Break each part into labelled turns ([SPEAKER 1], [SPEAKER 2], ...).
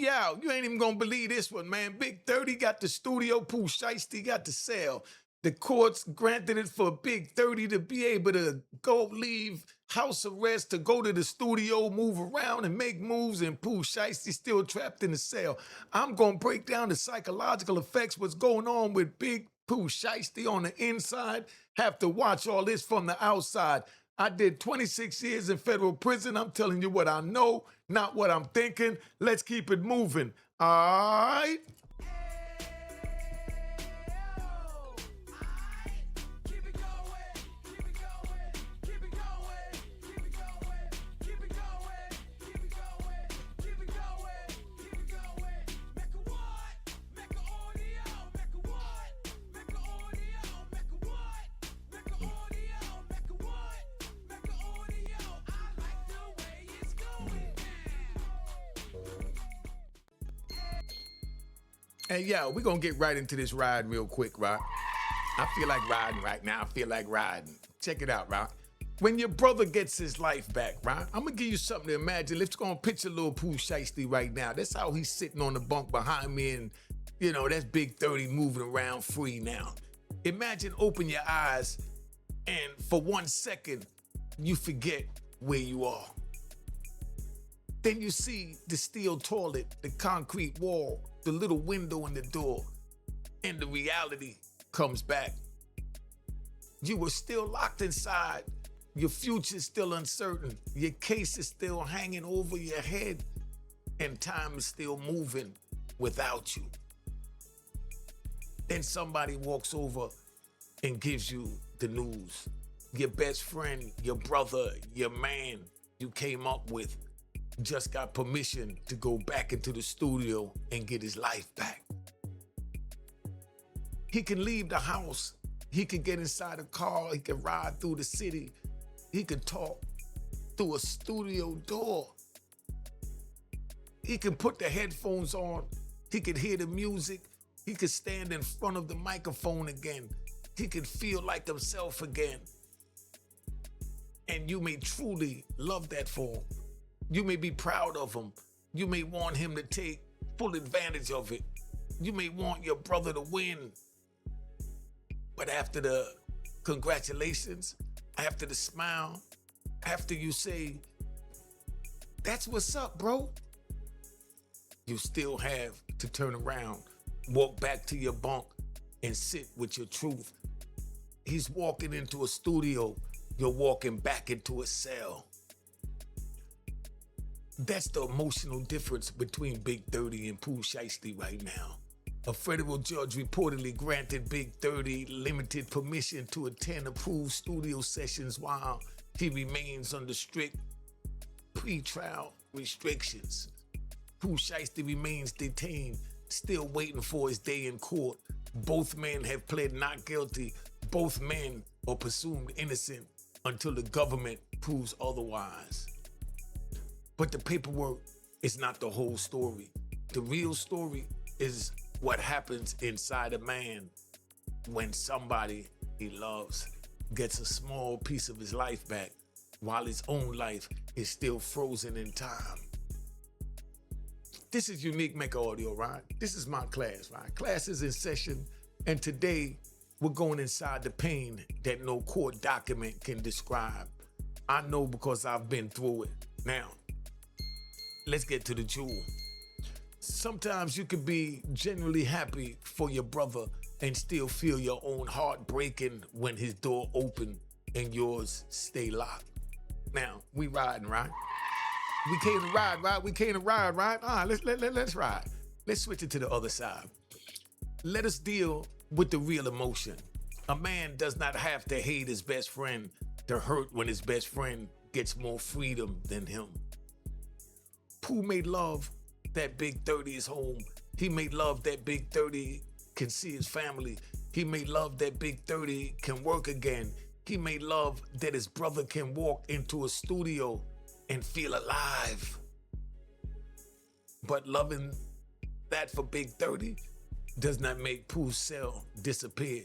[SPEAKER 1] Yo, you ain't even gonna believe this one, man. Big 30 got the studio, Pooh Shiesty got the sale. The courts granted it for Big 30 to be able to go leave house arrest, to go to the studio, move around and make moves, and Pooh Shiesty still trapped in the cell. I'm gonna break down the psychological effects, what's going on with Big Pooh Shiesty on the inside. Have to watch all this from the outside. I did 26 years in federal prison. I'm telling you what I know, not what I'm thinking. Let's keep it moving. All right? Hey, yo, we're going to get right into this ride real quick, right? I feel like riding right now. I feel like riding. Check it out, right? When your brother gets his life back, right? I'm going to give you something to imagine. Let's go and picture little Pooh Shiesty right now. That's how he's sitting on the bunk behind me, and, you know, that's Big 30 moving around free now. Imagine open your eyes, and for 1 second, you forget where you are. Then you see the steel toilet, the concrete wall, the little window in the door, and the reality comes back. You were still locked inside. Your future's still uncertain. Your case is still hanging over your head, and time is still moving without you. Then somebody walks over and gives you the news. Your best friend, your brother, your man you came up with just got permission to go back into the studio and get his life back. He can leave the house. He can get inside a car. He can ride through the city. He can talk through a studio door. He can put the headphones on. He can hear the music. He can stand in front of the microphone again. He can feel like himself again. And you may truly love that for him. You may be proud of him. You may want him to take full advantage of it. You may want your brother to win. But after the congratulations, after the smile, after you say, "That's what's up, bro," you still have to turn around, walk back to your bunk, and sit with your truth. He's walking into a studio. You're walking back into a cell. That's the emotional difference between Big 30 and Pooh Shiesty right now. A federal judge reportedly granted Big 30 limited permission to attend approved studio sessions while he remains under strict pre-trial restrictions. Pooh Shiesty remains detained, still waiting for his day in court. Both men have pled not guilty. Both men are presumed innocent until the government proves otherwise. But the paperwork is not the whole story. The real story is what happens inside a man when somebody he loves gets a small piece of his life back while his own life is still frozen in time. This is Unique Mecca audio, right? This is my class, right? Class is in session, and today we're going inside the pain that no court document can describe. I know because I've been through it. Now, let's get to the jewel. Sometimes you can be genuinely happy for your brother and still feel your own heart breaking when his door open and yours stay locked. Now, we riding, right? We came to ride, right? We came to ride, right? All right, let's ride. Let's switch it to the other side. Let us deal with the real emotion. A man does not have to hate his best friend to hurt when his best friend gets more freedom than him. Pooh made love that Big 30 is home. He made love that Big 30 can see his family. He made love that Big 30 can work again. He made love that his brother can walk into a studio and feel alive. But loving that for Big 30 does not make Pooh's cell disappear.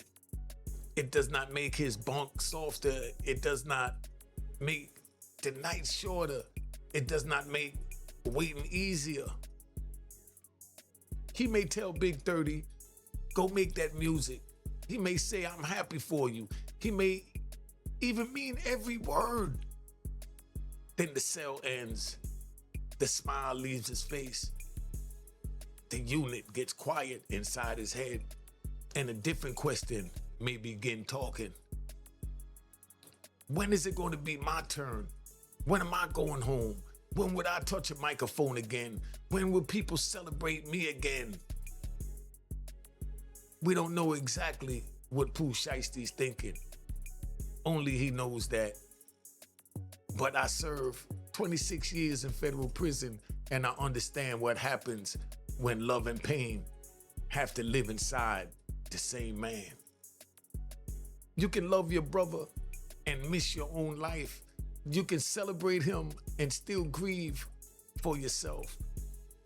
[SPEAKER 1] It does not make his bunk softer. It does not make the night shorter. It does not make waiting easier. He may tell Big 30, go make that music. He may say, I'm happy for you. He may even mean every word. Then the cell ends. The smile leaves his face. The unit gets quiet inside his head, and a different question may begin talking. When is it going to be my turn? When am I going home? When would I touch a microphone again? When will people celebrate me again? We don't know exactly what Pooh Shiesty's thinking. Only he knows that. But I served 26 years in federal prison, and I understand what happens when love and pain have to live inside the same man. You can love your brother and miss your own life. You can celebrate him and still grieve for yourself.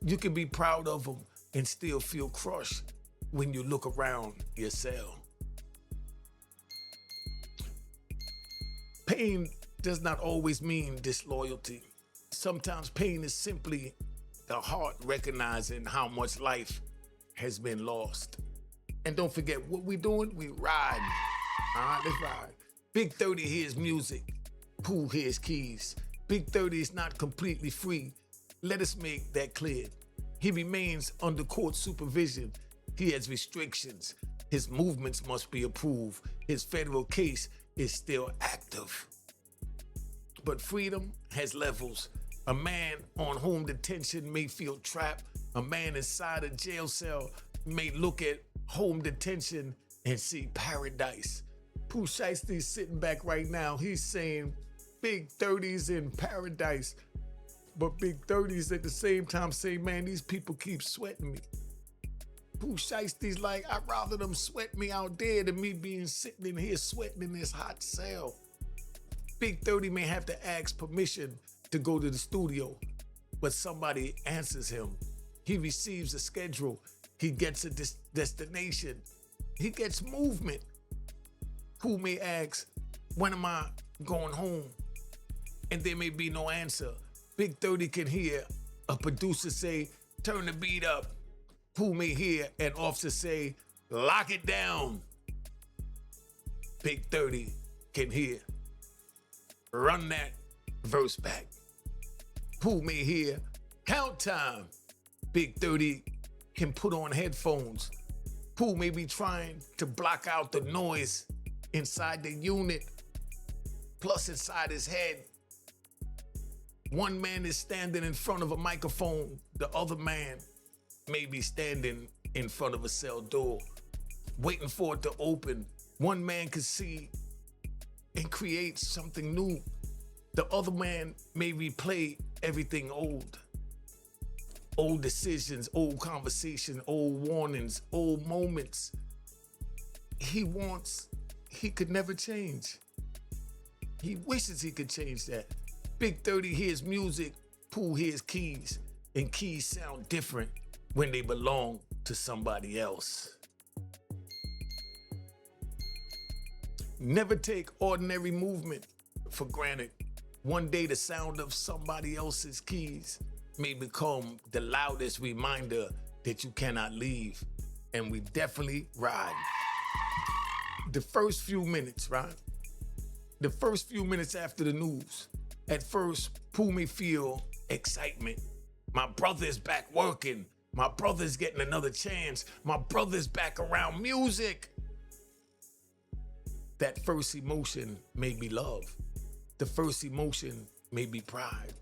[SPEAKER 1] You can be proud of him and still feel crushed when you look around your cell. Pain does not always mean disloyalty. Sometimes pain is simply the heart recognizing how much life has been lost. And don't forget what we doing, we riding. All right, let's ride. Big 30 hears music, Pooh hears keys. Big 30 is not completely free. Let us make that clear. He remains under court supervision. He has restrictions. His movements must be approved. His federal case is still active. But freedom has levels. A man on home detention may feel trapped. A man inside a jail cell may look at home detention and see paradise. Pooh Shiesty's sitting back right now. He's saying Big 30's in paradise. But Big 30's at the same time say, man, these people keep sweating me. Pooh Shiesty's like, I'd rather them sweat me out there than me being sitting in here sweating in this hot cell. Big 30 may have to ask permission to go to the studio, but somebody answers him. He receives a schedule. He gets a destination. He gets movement. Pooh may ask, when am I going home? And there may be no answer. Big 30 can hear a producer say, turn the beat up. Pooh may hear an officer say, lock it down. Big 30 can hear, run that verse back. Pooh may hear, count time. Big 30 can put on headphones. Pooh may be trying to block out the noise inside the unit, plus inside his head. One man is standing in front of a microphone. The other man may be standing in front of a cell door, waiting for it to open. One man can see and create something new. The other man may replay everything old. Old decisions, old conversations, old warnings, old moments. He could never change. He wishes he could change that. Big 30 hears music, Pooh hears keys, and keys sound different when they belong to somebody else. Never take ordinary movement for granted. One day the sound of somebody else's keys may become the loudest reminder that you cannot leave, and we definitely ride. The first few minutes, right? The first few minutes after the news, at first, Pooh may feel excitement. My brother's back working. My brother's getting another chance. My brother's back around music. That first emotion may be love. The first emotion may be pride.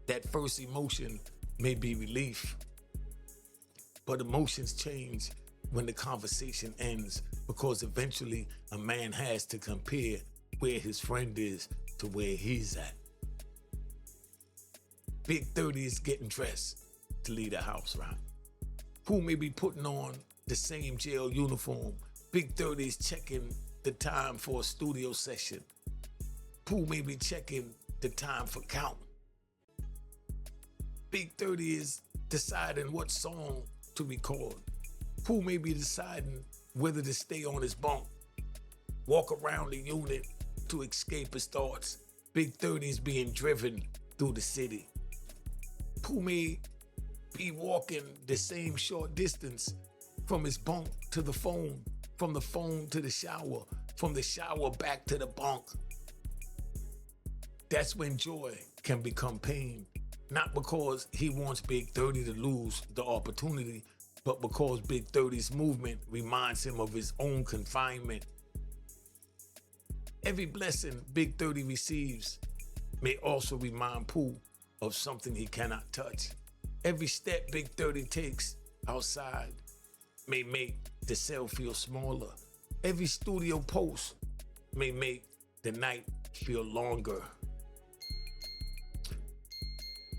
[SPEAKER 1] That first emotion may be relief. But emotions change when the conversation ends, because eventually a man has to compare where his friend is to where he's at. Big 30 is getting dressed to leave the house, right? Pooh may be putting on the same jail uniform. Big 30 is checking the time for a studio session. Pooh may be checking the time for count. Big 30 is deciding what song to record. Pooh may be deciding whether to stay on his bunk, walk around the unit to escape his thoughts. Big 30 is being driven through the city. Pooh may be walking the same short distance from his bunk to the phone, from the phone to the shower, from the shower back to the bunk. That's when joy can become pain. Not because he wants Big 30 to lose the opportunity, but because Big 30's movement reminds him of his own confinement. Every blessing Big 30 receives may also remind Pooh of something he cannot touch. Every step Big 30 takes outside may make the cell feel smaller. Every studio post may make the night feel longer.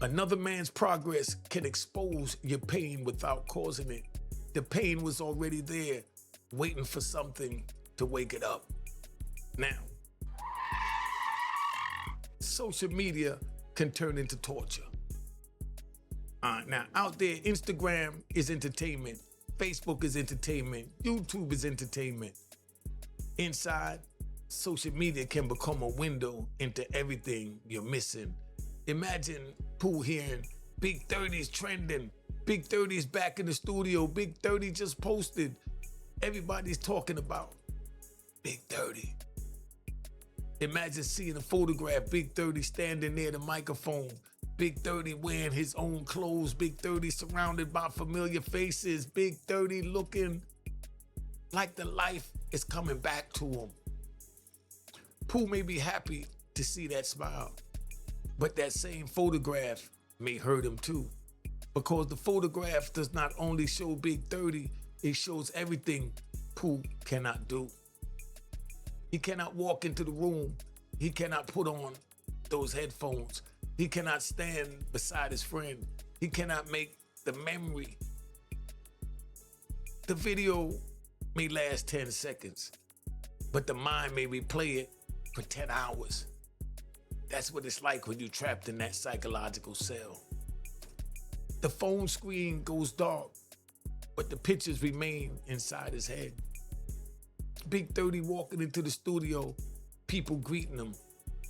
[SPEAKER 1] Another man's progress can expose your pain without causing it. The pain was already there, waiting for something to wake it up. Now, social media can turn into torture. Now, out there, Instagram is entertainment. Facebook is entertainment. YouTube is entertainment. Inside, social media can become a window into everything you're missing. Imagine Pooh hearing Big 30's trending. Big 30's back in the studio. Big 30 just posted. Everybody's talking about Big 30. Imagine seeing a photograph, Big 30 standing near the microphone. Big 30 wearing his own clothes. Big 30 surrounded by familiar faces. Big 30 looking like the life is coming back to him. Pooh may be happy to see that smile, but that same photograph may hurt him too, because the photograph does not only show Big 30, it shows everything Pooh cannot do. He cannot walk into the room. He cannot put on those headphones. He cannot stand beside his friend. He cannot make the memory. The video may last 10 seconds, but the mind may replay it for 10 hours. That's what it's like when you're trapped in that psychological cell. The phone screen goes dark, but the pictures remain inside his head. Big 30 walking into the studio, people greeting him,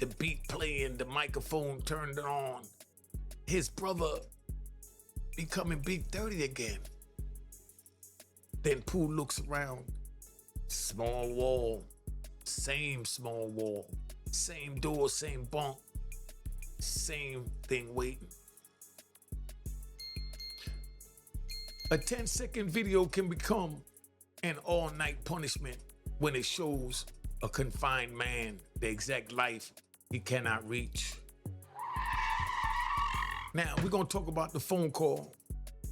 [SPEAKER 1] the beat playing, the microphone turned on. His brother becoming Big 30 again. Then Pooh looks around. Small wall, same small wall, same door, same bunk, same thing waiting. A 10-second video can become an all-night punishment when it shows a confined man the exact life he cannot reach. Now, we're gonna talk about the phone call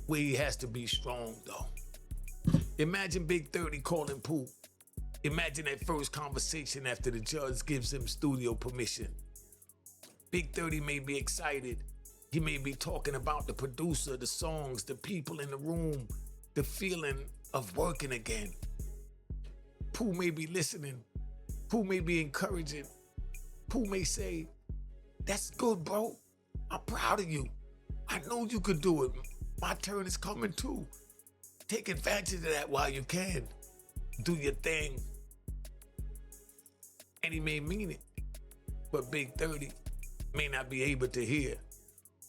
[SPEAKER 1] where he has to be strong though. Imagine Big 30 calling Pooh. Imagine that first conversation after the judge gives him studio permission. Big 30 may be excited. He may be talking about the producer, the songs, the people in the room, the feeling of working again. Pooh may be listening. Pooh may be encouraging. Pooh may say, "That's good, bro. I'm proud of you. I know you could do it. My turn is coming too. Take advantage of that while you can. Do your thing." And he may mean it, but Big 30 may not be able to hear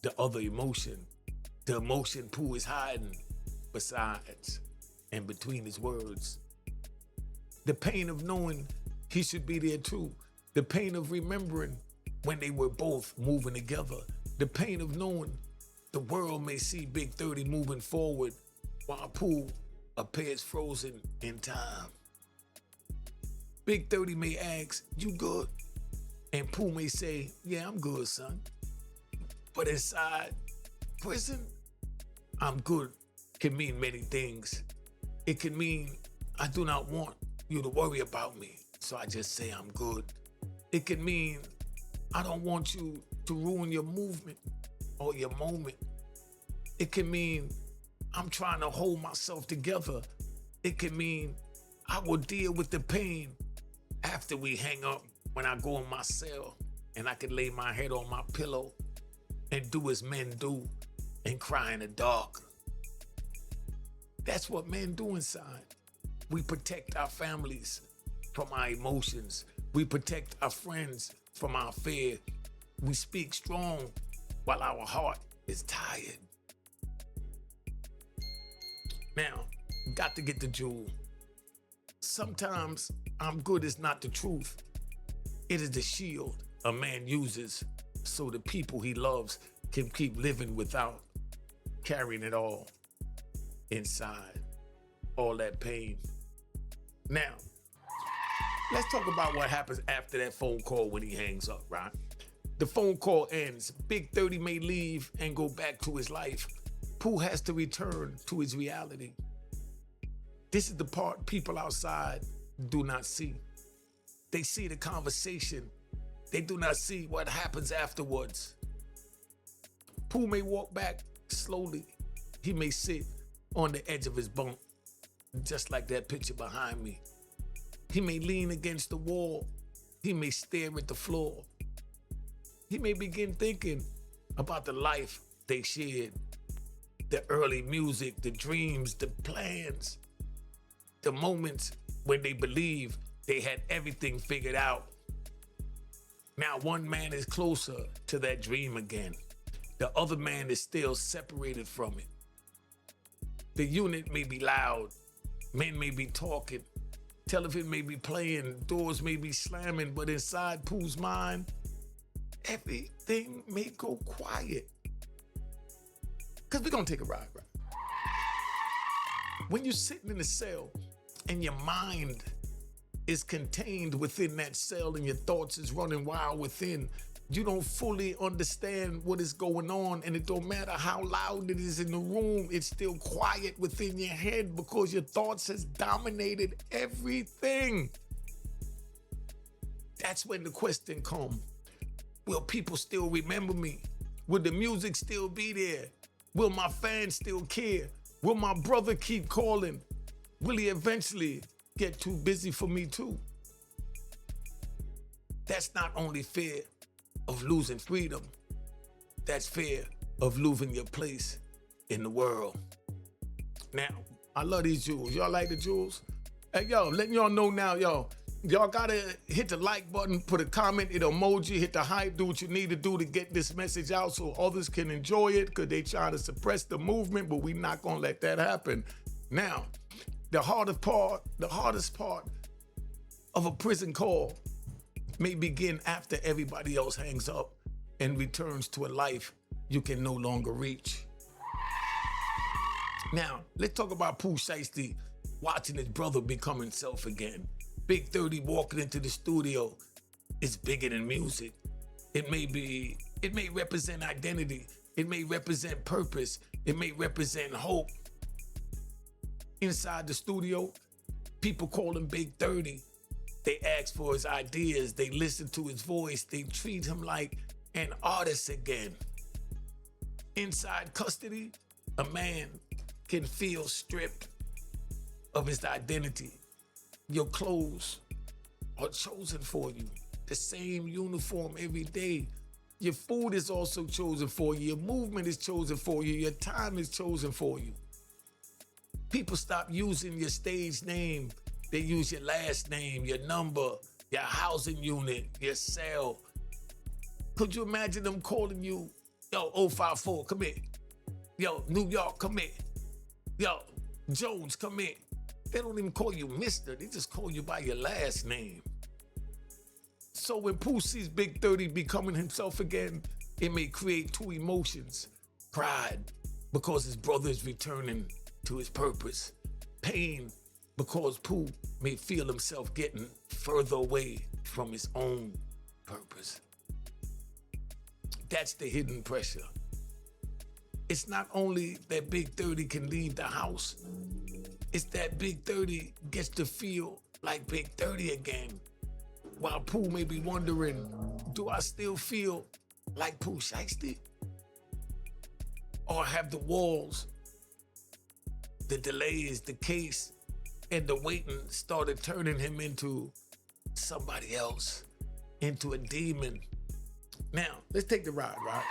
[SPEAKER 1] the other emotion, the emotion Pooh is hiding besides and between his words. The pain of knowing he should be there too. The pain of remembering when they were both moving together. The pain of knowing the world may see Big 30 moving forward while Pooh appears frozen in time. Big 30 may ask, "You good?" And Pooh may say, "Yeah, I'm good, son." But inside prison, "I'm good" can mean many things. It can mean, "I do not want you to worry about me, so I just say I'm good." It can mean, "I don't want you to ruin your movement or your moment." It can mean, "I'm trying to hold myself together." It can mean, "I will deal with the pain after we hang up, when I go in my cell and I can lay my head on my pillow and do as men do and cry in the dark." That's what men do inside. We protect our families from our emotions. We protect our friends from our fear. We speak strong while our heart is tired. Now, got to get the jewel. Sometimes I'm good is not the truth. It is the shield a man uses so the people he loves can keep living without carrying it all inside, all that pain. Now, let's talk about what happens after that phone call when he hangs up, right? The phone call ends. Big 30 may leave and go back to his life. Pooh has to return to his reality. This is the part people outside do not see. They see the conversation. They do not see what happens afterwards. Pooh may walk back slowly. He may sit on the edge of his bunk, just like that picture behind me. He may lean against the wall. He may stare at the floor. He may begin thinking about the life they shared, the early music, the dreams, the plans, the moments when they believed they had everything figured out. Now one man is closer to that dream again. The other man is still separated from it. The unit may be loud, men may be talking, television may be playing, doors may be slamming, but inside Pooh's mind, everything may go quiet. Because we're gonna take a ride, right? When you're sitting in a cell and your mind is contained within that cell and your thoughts is running wild within, you don't fully understand what is going on, and it don't matter how loud it is in the room, it's still quiet within your head because your thoughts has dominated everything. That's when the question comes. Will people still remember me? Will the music still be there? Will my fans still care? Will my brother keep calling? Will he eventually get too busy for me too? That's not only fear of losing freedom, that's fear of losing your place in the world. Now, I love these jewels. Y'all like the jewels? Hey, yo, letting y'all know now, y'all gotta hit the like button, put a comment, an emoji, hit the hype, do what you need to do to get this message out so others can enjoy it, because they trying to suppress the movement, but we not gonna let that happen. Now, the hardest part of a prison call may begin after everybody else hangs up and returns to a life you can no longer reach. Now, let's talk about Pooh Shiesty watching his brother become himself again. Big 30 walking into the studio is bigger than music. It may represent identity. It may represent purpose. It may represent hope. Inside the studio, people call him Big 30. They ask for his ideas. They listen to his voice. They treat him like an artist again. Inside custody, a man can feel stripped of his identity. Your clothes are chosen for you. The same uniform every day. Your food is also chosen for you. Your movement is chosen for you. Your time is chosen for you. People stop using your stage name. They use your last name, your number, your housing unit, your cell. Could you imagine them calling you, yo, 054, come here. Yo, New York, come here. Yo, Jones, come here. They don't even call you Mister, they just call you by your last name. So when Pooh sees Big 30 becoming himself again, it may create two emotions. Pride, because his brother is returning to his purpose. Pain, because Pooh may feel himself getting further away from his own purpose. That's the hidden pressure. It's not only that Big 30 can leave the house, it's that Big 30 gets to feel like Big 30 again. While Pooh may be wondering, do I still feel like Pooh Shiesty? Or have the walls, the delays, the case, and the waiting started turning him into somebody else, into a demon? Now, let's take the ride, right?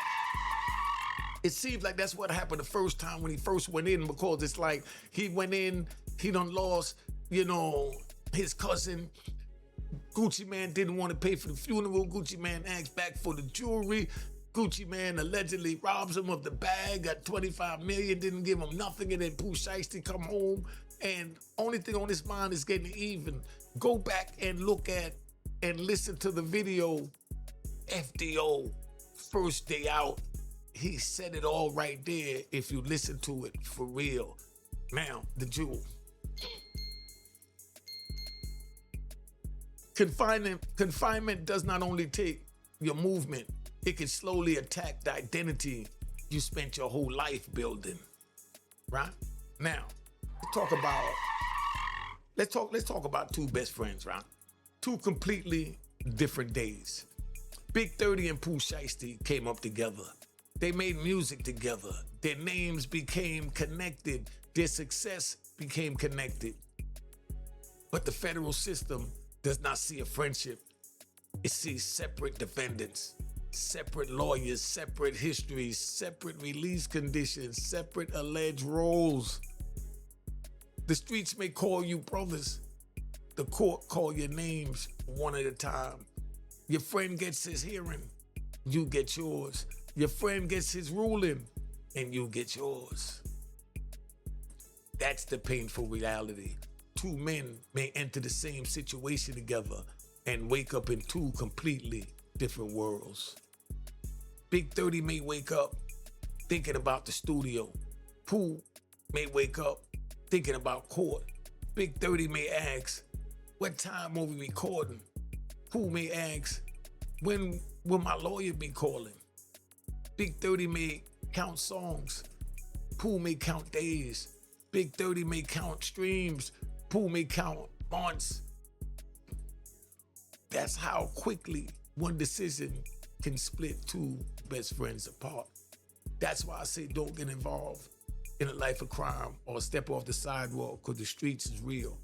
[SPEAKER 1] It seems like that's what happened the first time when he first went in, because it's like he went in, he done lost, his cousin. Gucci Man didn't want to pay for the funeral. Gucci Man asked back for the jewelry. Gucci Man allegedly robs him of the bag, got 25 million, didn't give him nothing, and then Pooh Shiesty come home, and only thing on his mind is getting even. Go back and look at and listen to the video, FDO, first day out. He said it all right there if you listen to it for real. Now, the jewel. Confinement does not only take your movement, it can slowly attack the identity you spent your whole life building, right? Now, let's talk about two best friends, right? Two completely different days. Big30 and Pooh Shiesty came up together. They made music together. Their names became connected. Their success became connected. But the federal system does not see a friendship. It sees separate defendants, separate lawyers, separate histories, separate release conditions, separate alleged roles. The streets may call you brothers. The court call your names one at a time. Your friend gets his hearing, you get yours. Your friend gets his ruling, and you get yours. That's the painful reality. Two men may enter the same situation together and wake up in two completely different worlds. Big30 may wake up thinking about the studio. Pooh may wake up thinking about court. Big30 may ask, what time are we recording? Pooh may ask, when will my lawyer be calling? Big30 may count songs. Pooh may count days. Big30 may count streams. Pooh may count months. That's how quickly one decision can split two best friends apart. That's why I say don't get involved in a life of crime or step off the sidewalk, because the streets is real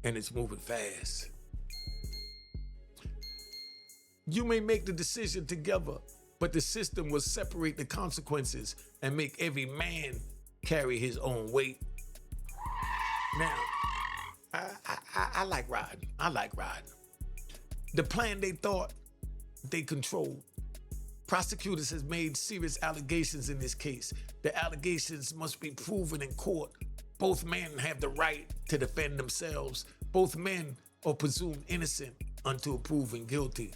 [SPEAKER 1] and it's moving fast. You may make the decision together, but the system will separate the consequences and make every man carry his own weight. Now, I like riding. I like riding. The plan they thought they controlled. Prosecutors has made serious allegations in this case. The allegations must be proven in court. Both men have the right to defend themselves. Both men are presumed innocent until proven guilty.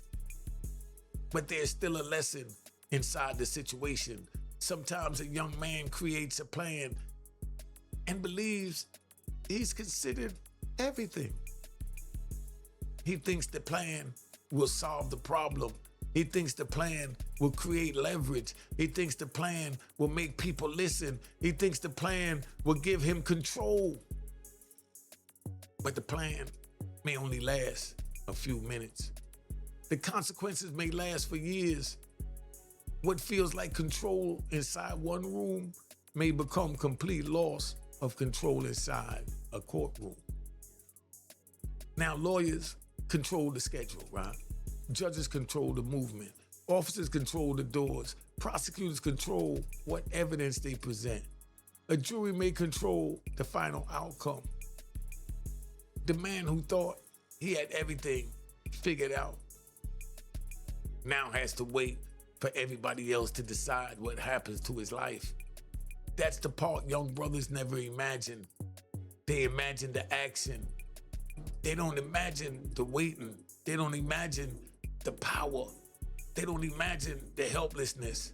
[SPEAKER 1] But there's still a lesson inside the situation. Sometimes a young man creates a plan and believes he's considered everything. He thinks the plan will solve the problem. He thinks the plan will create leverage. He thinks the plan will make people listen. He thinks the plan will give him control. But the plan may only last a few minutes. The consequences may last for years. What feels like control inside one room may become complete loss of control inside a courtroom. Now, lawyers control the schedule, right? Judges control the movement. Officers control the doors. Prosecutors control what evidence they present. A jury may control the final outcome. The man who thought he had everything figured out now has to wait for everybody else to decide what happens to his life. That's the part young brothers never imagine. They imagine the action. They don't imagine the waiting. They don't imagine the power. They don't imagine the helplessness.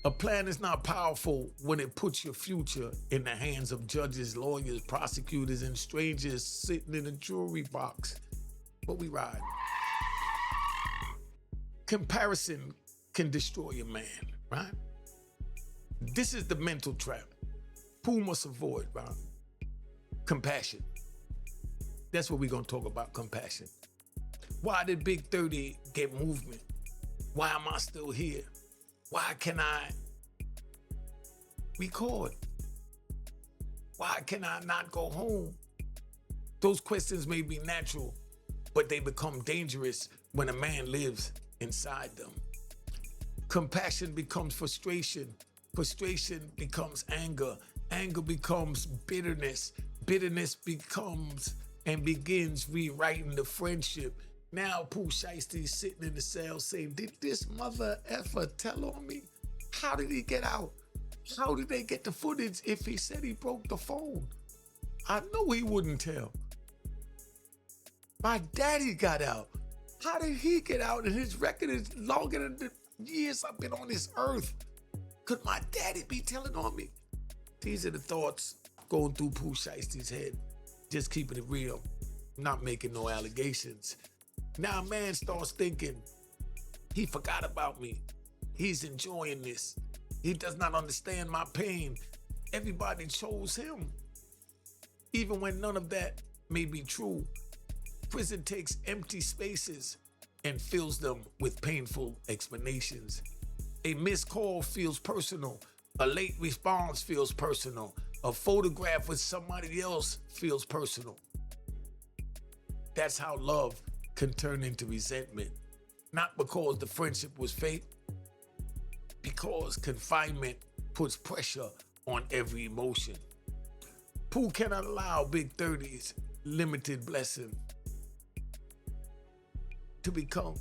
[SPEAKER 1] A plan is not powerful when it puts your future in the hands of judges, lawyers, prosecutors, and strangers sitting in a jury box. But we ride. Comparison can destroy a man, right? This is the mental trap. Pooh must avoid, right? Compassion. That's what we're gonna talk about, compassion. Why did Big30 get movement? Why am I still here? Why can I record? Why can I not go home? Those questions may be natural, but they become dangerous when a man lives inside them. Compassion becomes frustration. Frustration becomes anger. Anger becomes bitterness. Bitterness becomes and begins rewriting the friendship. Now Pooh Shiesty is sitting in the cell saying, did this mother effer tell on me? How did he get out? How did they get the footage if he said he broke the phone? I know he wouldn't tell. My daddy got out. How did he get out? And his record is longer than the years I've been on this earth. Could my daddy be telling on me? These are the thoughts going through Pooh Shiesty's head. Just keeping it real, not making no allegations. Now a man starts thinking, he forgot about me. He's enjoying this. He does not understand my pain. Everybody chose him. Even when none of that may be true, prison takes empty spaces and fills them with painful explanations. A missed call feels personal. A late response feels personal. A photograph with somebody else feels personal. That's how love can turn into resentment. Not because the friendship was fake, because confinement puts pressure on every emotion. Pooh cannot allow Big 30's limited blessing to become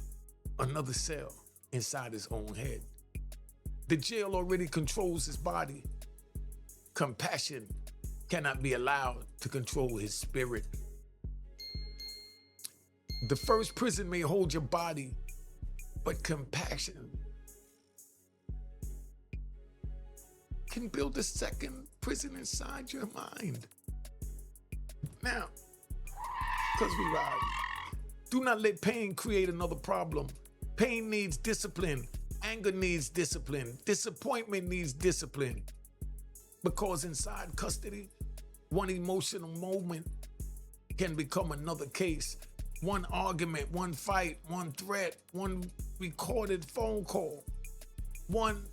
[SPEAKER 1] another cell inside his own head. The jail already controls his body. Compassion cannot be allowed to control his spirit. The first prison may hold your body, but compassion can build a second prison inside your mind. Now, because we ride, do not let pain create another problem. Pain needs discipline. Anger needs discipline. Disappointment needs discipline. Because inside custody, one emotional moment can become another case. One argument, one fight, one threat, one recorded phone call, one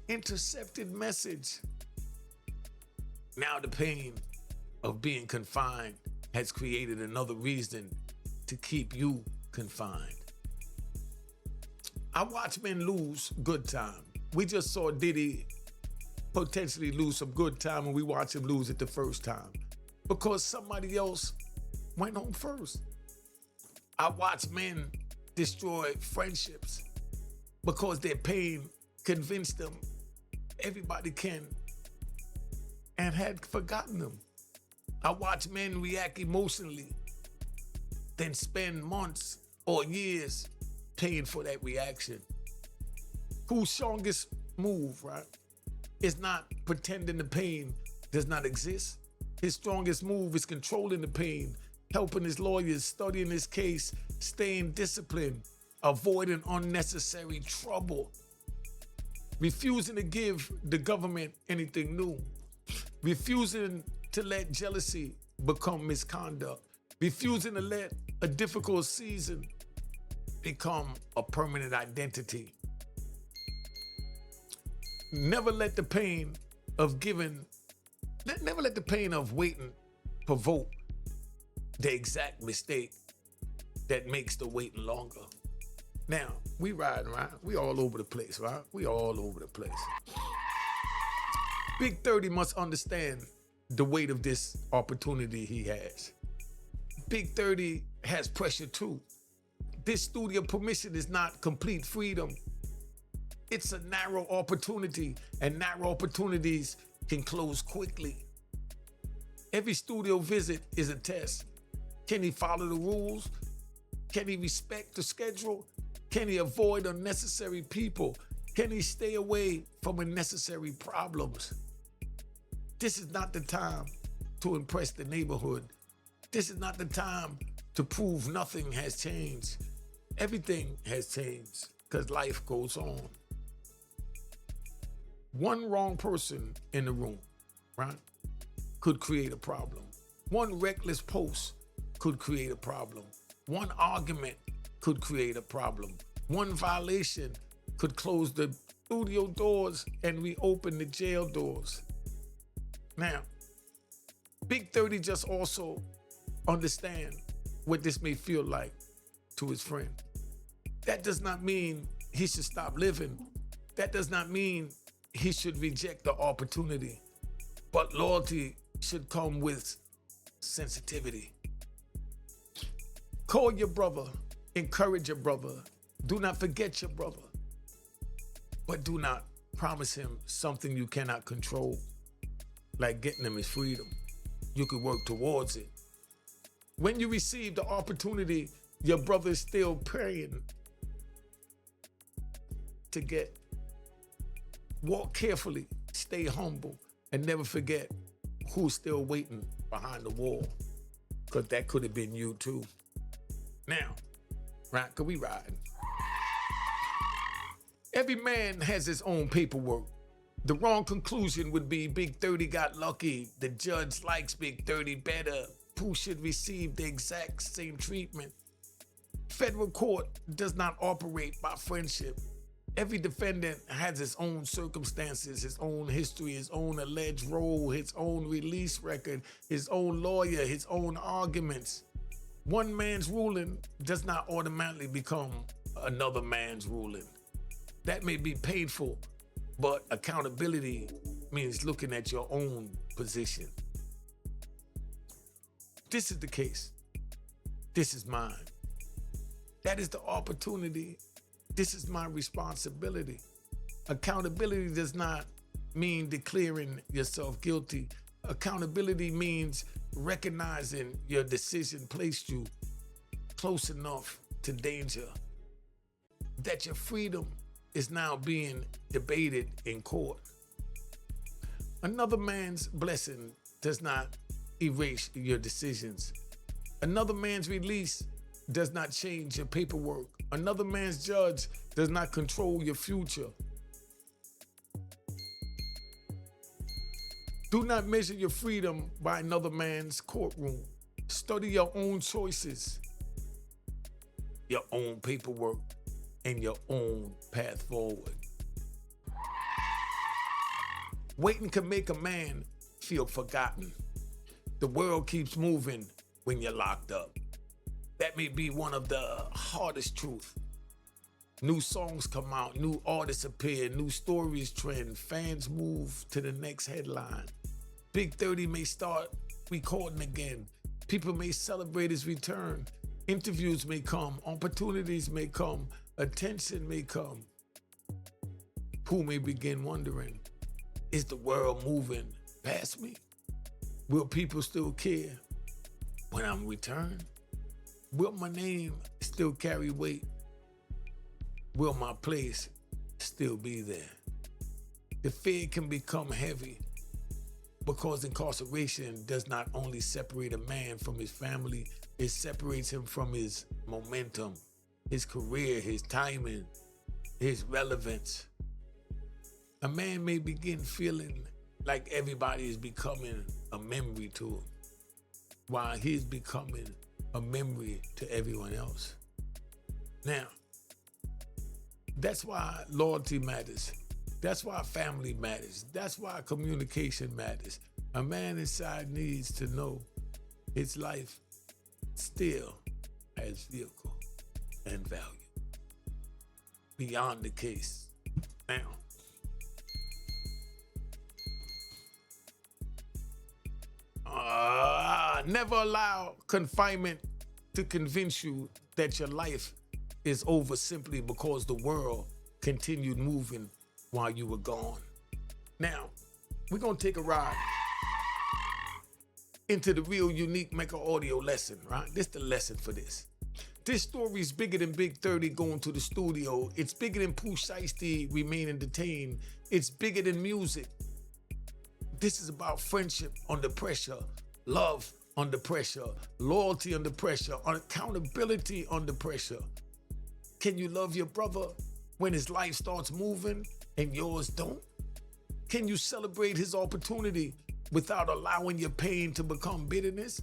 [SPEAKER 1] intercepted message. Now the pain of being confined has created another reason to keep you confined. I watch men lose good time. We just saw Diddy potentially lose some good time, and we watch him lose it the first time because somebody else went home first. I watch men destroy friendships because their pain convinced them everybody can and had forgotten them. I watch men react emotionally, then spend months or years paying for that reaction. Whose strongest move, right, is not pretending the pain does not exist. His strongest move is controlling the pain, helping his lawyers, studying his case, staying disciplined, avoiding unnecessary trouble, refusing to give the government anything new, refusing to let jealousy become misconduct, refusing to let a difficult season become a permanent identity. Never let the pain of giving, never let the pain of waiting provoke the exact mistake that makes the waiting longer. Now, we riding around, we all over the place, right? We all over the place. Big 30 must understand the weight of this opportunity he has. Big 30 has pressure too. This studio permission is not complete freedom. It's a narrow opportunity, and narrow opportunities can close quickly. Every studio visit is a test. Can he follow the rules? Can he respect the schedule? Can he avoid unnecessary people? Can he stay away from unnecessary problems? This is not the time to impress the neighborhood. This is not the time to prove nothing has changed. Everything has changed because life goes on. One wrong person in the room, right, could create a problem. One reckless post could create a problem. One argument could create a problem. One violation could close the studio doors and reopen the jail doors. Now, Big 30 just also understand what this may feel like to his friend. That does not mean he should stop living. That does not mean he should reject the opportunity. But loyalty should come with sensitivity. Call your brother Encourage your brother. Do not forget your brother. But do not promise him something you cannot control, like getting him his freedom. You could work towards it. When you receive the opportunity, your brother is still praying to get. Walk carefully, stay humble, and never forget who's still waiting behind the wall, because that could have been you too. Now, right, cause we riding. Every man has his own paperwork. The wrong conclusion would be Big 30 got lucky. The judge likes Big 30 better. Pooh should receive the exact same treatment. Federal court does not operate by friendship. Every defendant has his own circumstances, his own history, his own alleged role, his own release record, his own lawyer, his own arguments. One man's ruling does not automatically become another man's ruling. That may be painful, but accountability means looking at your own position. This is the case. This is mine. That is the opportunity. This is my responsibility. Accountability does not mean declaring yourself guilty. Accountability means recognizing your decision placed you close enough to danger, that your freedom is now being debated in court. Another man's blessing does not erase your decisions. Another man's release does not change your paperwork. Another man's judge does not control your future. Do not measure your freedom by another man's courtroom. Study your own choices, your own paperwork, and your own path forward. Waiting can make a man feel forgotten. The world keeps moving when you're locked up. That may be one of the hardest truths. New songs come out, new artists appear, new stories trend, fans move to the next headline. Big 30 may start recording again. People may celebrate his return. Interviews may come, opportunities may come, attention may come. Pooh may begin wondering, is the world moving past me? Will people still care when I'm returned? Will my name still carry weight? Will my place still be there? The fear can become heavy because incarceration does not only separate a man from his family, it separates him from his momentum, his career, his timing, his relevance. A man may begin feeling like everybody is becoming a memory to him, while he's becoming a memory to everyone else. Now, that's why loyalty matters. That's why family matters. That's why communication matters. A man inside needs to know his life still has vehicle and value beyond the case. Now, never allow confinement to convince you that your life is over simply because the world continued moving while you were gone. Now, we're gonna take a ride into the real Unique Mecca audio lesson, right? This is the lesson for this. This story is bigger than Big 30 going to the studio. It's bigger than Pooh Shiesty remaining detained. It's bigger than music. This is about friendship under pressure, love under pressure, loyalty under pressure, accountability under pressure. Can you love your brother when his life starts moving and yours don't? Can you celebrate his opportunity without allowing your pain to become bitterness?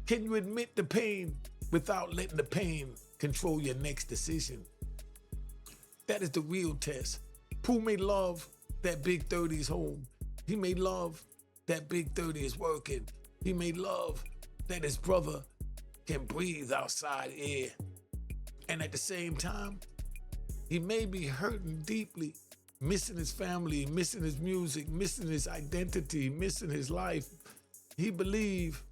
[SPEAKER 1] Can you admit the pain without letting the pain control your next decision? That is the real test. Pooh may love that Big 30 is home. He may love that Big 30 is working. He may love that his brother can breathe outside air. And at the same time, he may be hurting deeply, missing his family, missing his music, missing his identity, missing his life. He believed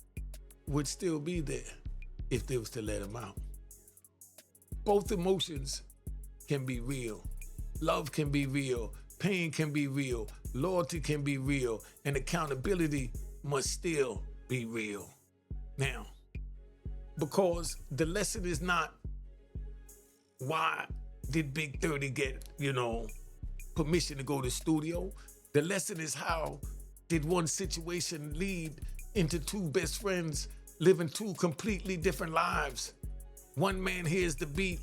[SPEAKER 1] would still be there if they was to let him out. both emotions can be real. Love can be real. Pain can be real. Loyalty can be real. And accountability must still be real. Now, because the lesson is not why did Big 30 get, permission to go to the studio. The lesson is how did one situation lead into two best friends living two completely different lives. One man hears the beat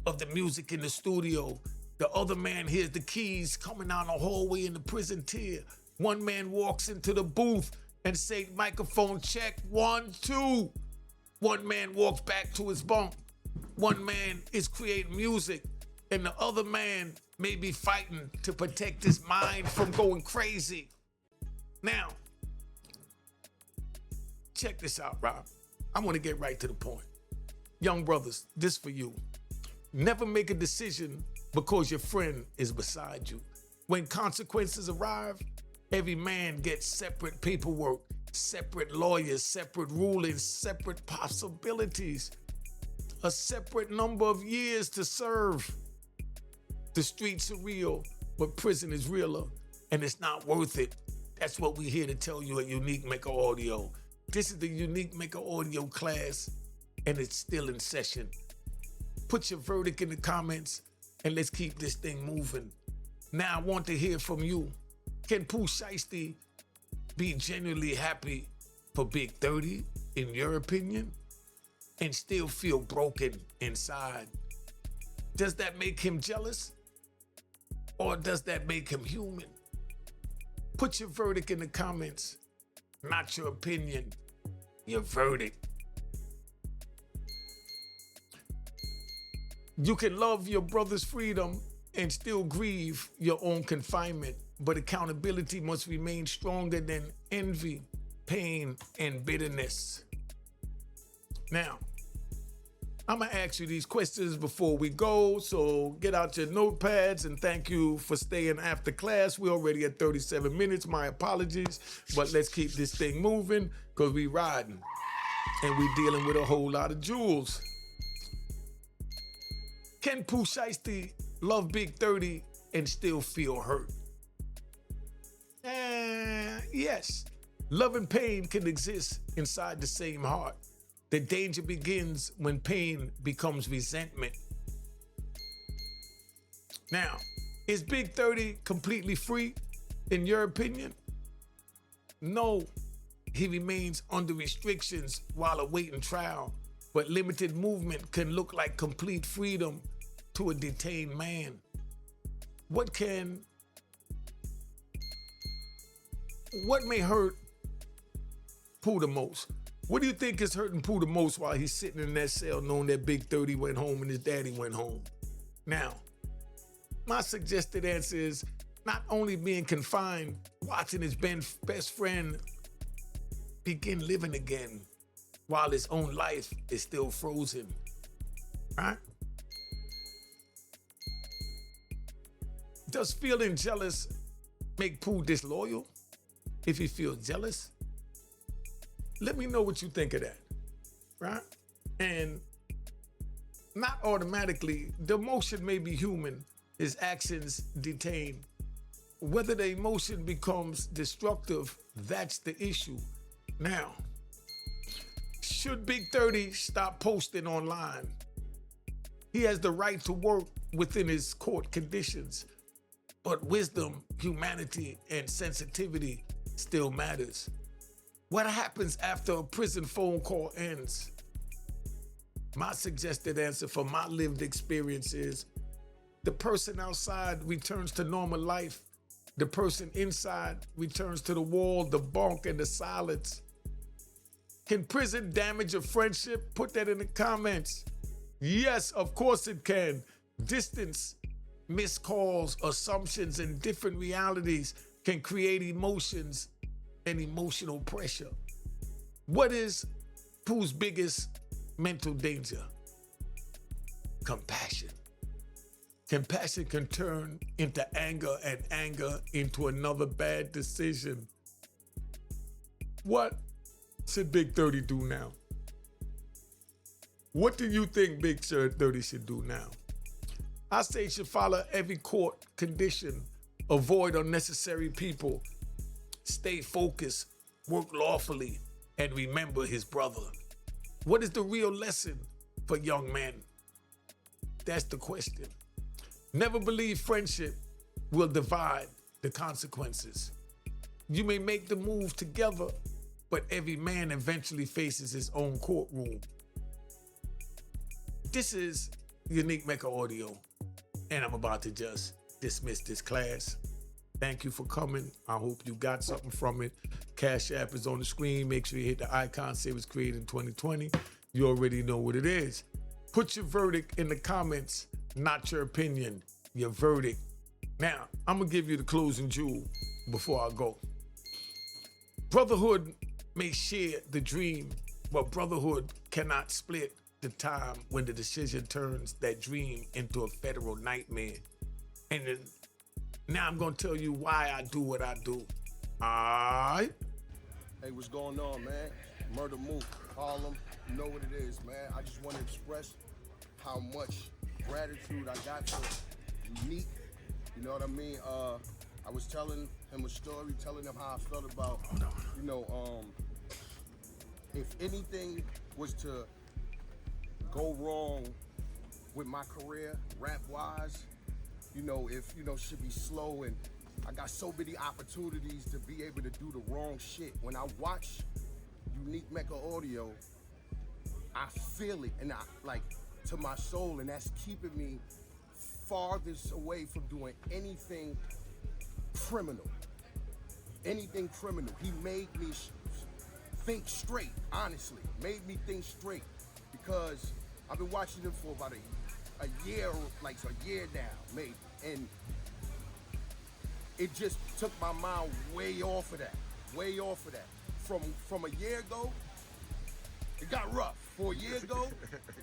[SPEAKER 1] of the music in the studio. The other man hears the keys coming down the hallway in the prison tier. One man walks into the booth and say, microphone check, 1, 2. One man walks back to his bunk. One man is creating music, and the other man may be fighting to protect his mind from going crazy. Now, check this out, Rob. I want to get right to the point. Young brothers, this for you. Never make a decision because your friend is beside you. When consequences arrive, every man gets separate paperwork, separate lawyers, separate rulings, separate possibilities, a separate number of years to serve. The streets are real, but prison is realer, and it's not worth it. That's what we're here to tell you at Unique Mecca Audio. This is the Unique Mecca Audio class, and it's still in session. Put your verdict in the comments, and let's keep this thing moving. Now I want to hear from you. Can Pooh Shiesty be genuinely happy for Big 30, in your opinion, and still feel broken inside? Does that make him jealous? Or does that make him human? Put your verdict in the comments. Not your opinion, your verdict. You can love your brother's freedom and still grieve your own confinement, but accountability must remain stronger than envy, pain, and bitterness. Now, I'm gonna ask you these questions before we go, so get out your notepads, and thank you for staying after class. We're already at 37 minutes, my apologies, but let's keep this thing moving because we riding and we dealing with a whole lot of jewels. Can Pooh Shiesty love Big 30 and still feel hurt? Yes. Love and pain can exist inside the same heart. The danger begins when pain becomes resentment. Now, is Big 30 completely free, in your opinion? No, he remains under restrictions while awaiting trial, but limited movement can look like complete freedom to a detained man. What may hurt Pooh the most? What do you think is hurting Pooh the most while he's sitting in that cell knowing that Big 30 went home and his daddy went home? Now, my suggested answer is not only being confined, watching his best friend begin living again while his own life is still frozen, right? Does feeling jealous make Pooh disloyal if he feels jealous? Let me know what you think of that, right? And not automatically, the emotion may be human, his actions detain. Whether the emotion becomes destructive, that's the issue. Now, should Big 30 stop posting online? He has the right to work within his court conditions, but wisdom, humanity, and sensitivity still matters. What happens after a prison phone call ends? My suggested answer from my lived experience is the person outside returns to normal life. The person inside returns to the wall, the bunk, and the silence. Can prison damage a friendship? Put that in the comments. Yes, of course it can. Distance, missed calls, assumptions, and different realities can create emotions and emotional pressure. What is Pooh's biggest mental danger? Compassion. Compassion can turn into anger, and anger into another bad decision. What should Big 30 do now? What do you think Big 30 should do now? I say he should follow every court condition, avoid unnecessary people, stay focused, work lawfully, and remember his brother. What is the real lesson for young men? That's the question. Never believe friendship will divide the consequences. You may make the move together, but every man eventually faces his own courtroom. This is Unique Mecca Audio, and I'm about to just dismiss this class. Thank you for coming. I hope you got something from it. Cash App is on the screen. Make sure you hit the icon, say it was created in 2020. You already know what it is. Put your verdict in the comments, not your opinion, your verdict. Now, I'm gonna give you the closing jewel before I go. Brotherhood may share the dream, but brotherhood cannot split the time when the decision turns that dream into a federal nightmare. And then, now I'm gonna tell you why I do what I do. Alright?
[SPEAKER 2] Hey, what's going on, man? Murder Mook, Harlem, you know what it is, man. I just want to express how much gratitude I got for Unique. You know what I mean? I was telling him a story, telling him how I felt about, if anything was to go wrong with my career, rap-wise, if, should be slow, and I got so many opportunities to be able to do the wrong shit. When I watch Unique Mecca Audio, I feel it, and I, like, to my soul, and that's keeping me farthest away from doing anything criminal. Anything criminal. He made me think straight, honestly. Made me think straight, because I've been watching him for about a year, like a year now, maybe, and it just took my mind way off of that, From a year ago, it got rough. For a year ago,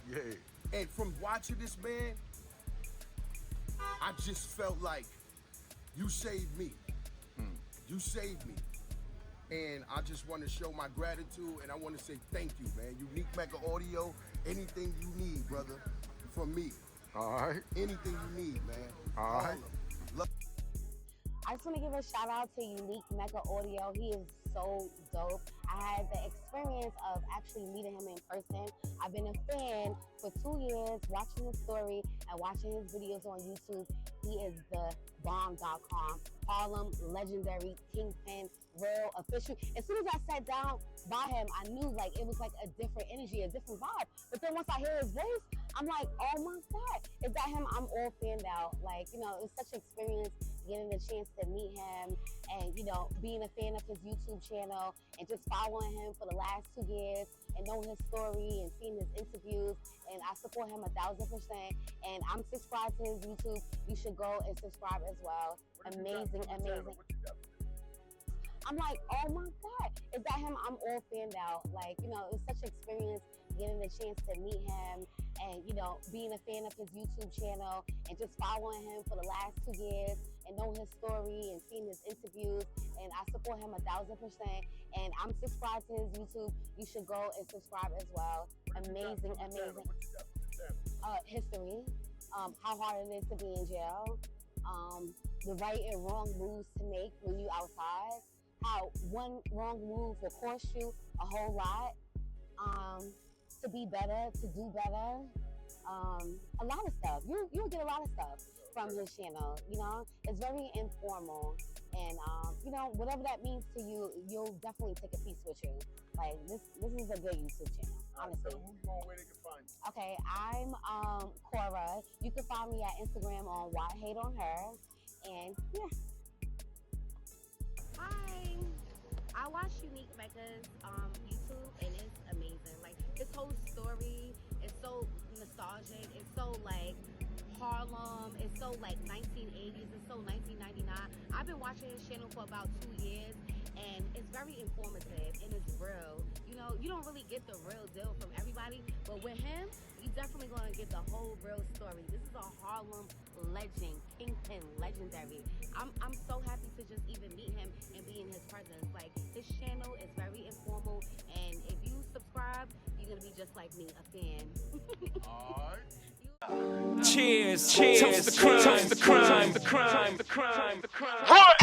[SPEAKER 1] Yeah.
[SPEAKER 2] and from watching this man, I just felt like you saved me. You saved me. And I just want to show my gratitude, and I want to say thank you, man. Unique Mecca Audio, anything you need, brother, from me.
[SPEAKER 1] All right.
[SPEAKER 2] Anything you need, man.
[SPEAKER 1] All right.
[SPEAKER 3] I just want to give a shout out to Unique Mecca Audio. He is so dope. I had the experience of actually meeting him in person. I've been a fan for 2 years, watching his story and watching his videos on YouTube. He is the bomb.com, Harlem, legendary, kingpin, real, official. As soon as I sat down by him, I knew like it was like a different energy, a different vibe. But then once I hear his voice, I'm like, oh my God, is that him? I'm all fanned out. Like, it was such an experience getting the chance to meet him and, being a fan of his YouTube channel and just following him for the last 2 years and knowing his story and seeing his interviews. And I support him 1000%. And I'm subscribed to his YouTube. You should go and subscribe as well. Amazing. I'm like, oh my God, is that him? I'm all fanned out. Like, it was such an experience getting the chance to meet him and, being a fan of his YouTube channel and just following him for the last 2 years and knowing his story and seeing his interviews. And I support him 1000%. And I'm subscribed to his YouTube. You should go and subscribe as well. Amazing. History, how hard it is to be in jail, the right and wrong moves to make when you outside, how one wrong move will cost you a whole lot, to be better, to do better, a lot of stuff. You'll get a lot of stuff from his channel. It's very informal, and whatever that means to you, you'll definitely take a piece with you. Like this is a good YouTube channel, honestly.
[SPEAKER 2] So who you on, where they can find you?
[SPEAKER 3] Okay, I'm Cora. You can find me at Instagram on Why Hate on Her, and yeah.
[SPEAKER 4] Hi, I watch Unique Mecca's YouTube, and it's amazing. Like, his whole story is so nostalgic. It's so like Harlem. It's so like 1980s. It's so 1999. I've been watching his channel for about 2 years, and it's very informative and it's real. You don't really get the real deal from everybody, but with him, you definitely gonna get the whole real story. This is a Harlem legend, kingpin, legendary. I'm so happy to just even meet him and be in his presence. Like, his channel is very informal, and if you subscribe, you He's gonna be just like me, a fan.
[SPEAKER 5] Cheers, cheers, toast the crime, toast the crime, the crime, the crime, the crime. What?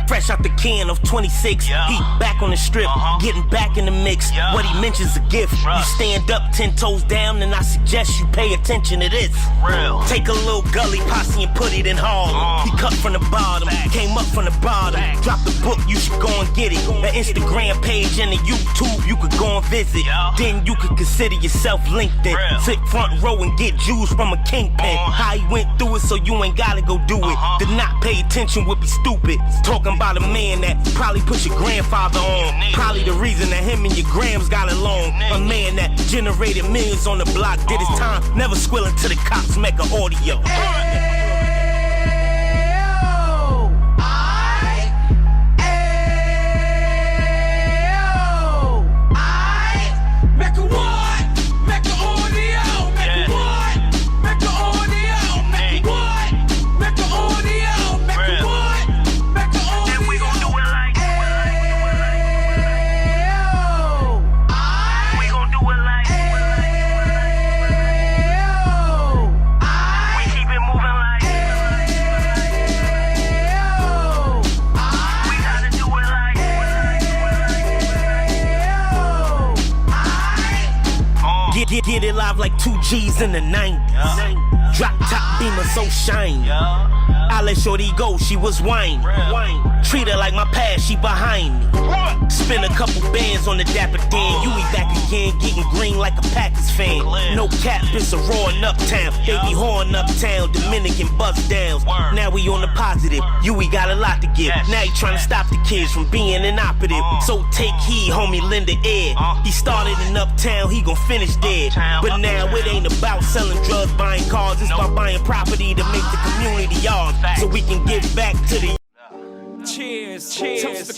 [SPEAKER 6] Fresh out the can of 26, yeah. He back on the strip, getting back in the mix. Yeah. What he mentions a gift. You stand up 10 toes down, and I suggest you pay attention to this. Real. Take a little gully posse and put it in Harlem. He cut from the bottom, came up from the bottom. Drop the book, you should go and get it. The Instagram page and the YouTube, you could go and visit. Yeah. Then you could consider yourself LinkedIn. Real. Sit front row and get Jews from a kingpin. How he went through it, so you ain't gotta go do it. To not pay attention would be stupid. Talking about a man that probably put your grandfather on. Probably the reason that him and your grams got along. A man that generated millions on the block, did his time, never squilling to the cops, Mecca audio. Get it live like 2 G's in the 90s. Drop top beamer so shiny. I let shorty go, she was whining. Treat her like my past, she behind me. Spend a couple bands on the Dapper Dan. You be back again, getting green like a Packers fan. No cap, it's a raw in Uptown. Baby horn Uptown, Dominican bust downs. Now we on the positive, we got a lot to give. Now he trying to stop the kids from being inoperative. So take heed, homie, lend an ear. He started in Uptown, he gon' finish there. But now it ain't about selling drugs, buying cars. It's about buying property to make the community ours, so we can give back to the.
[SPEAKER 5] Cheers, cheers.